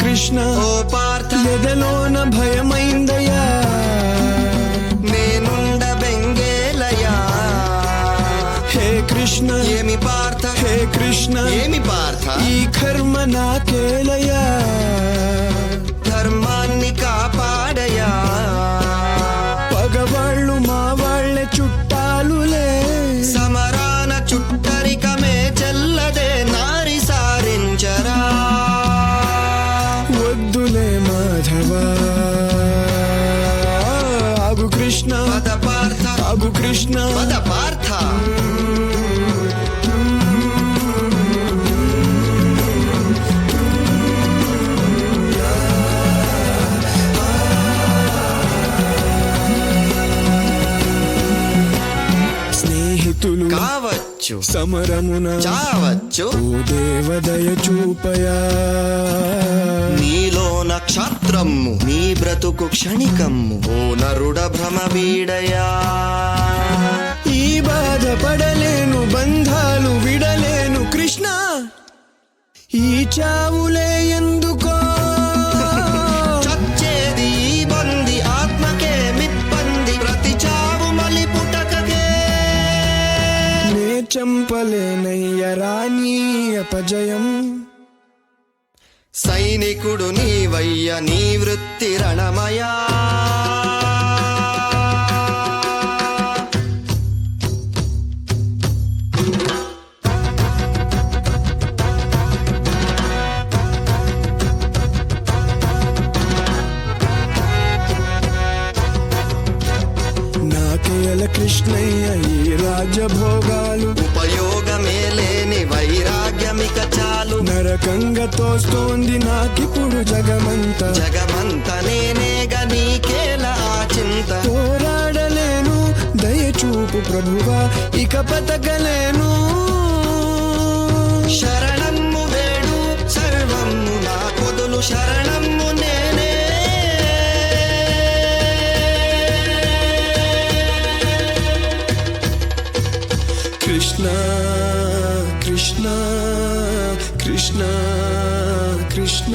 కృష్ణ ఓ పార్థ ఎదలోన భయమైందయ్యా నేనుండ బెంగేలయా హే కృష్ణ ఏమి పార్థ హే కృష్ణ ఏమి పార్థ ఈ కర్మ నాకేలయ్యా ధర్మాన్ని కాపాడయా పగవాళ్ళు మా వాళ్ళే చుట్టాలులే సమరాన చుట్టరికమే చెల్లదే నారి సారించరా వద్దులే మాధవా ఆగు కృష్ణ పద పార్థ ఆగు కృష్ణ పద పార్థ స్నేహితులు కావచ్చు సమరమున చావచ్చు ఓ దేవదయ చూపయా నీలో నక్షత్రము నీ బ్రతుకు క్షణికమ్ము ఓ నరుడ భ్రమ వీడయా ఈ బాధపడలేను బంధాలు విడలేను కృష్ణ ఈ చావులే ఎందుకో చచ్చేది ఈ బంది ఆత్మకే మిప్పంది ప్రతి చావు మలి పుటకకే నే చంపలేనయ్య రాణి అపజయం సైనికుడు నీవయ్య నీ వృత్తి రణమయా నాకేల కృష్ణయ్య ఈ రాజభోగాలు ఉపయోగమే లేని వైరాగ్యమిక చాలు నరకంగా తోస్తోంది నాకిప్పుడు జగమంతా జగమంత నేనేగ నీకేలా ఆ చింత పోరాడలేను దయచూపు ప్రభువా ఇక బతకలేను శరణమ్ము వేడు సర్వమ్ము నా పొదులు శరణమ్ము నేనే కృష్ణ కృష్ణ కృష్ణ కృష్ణ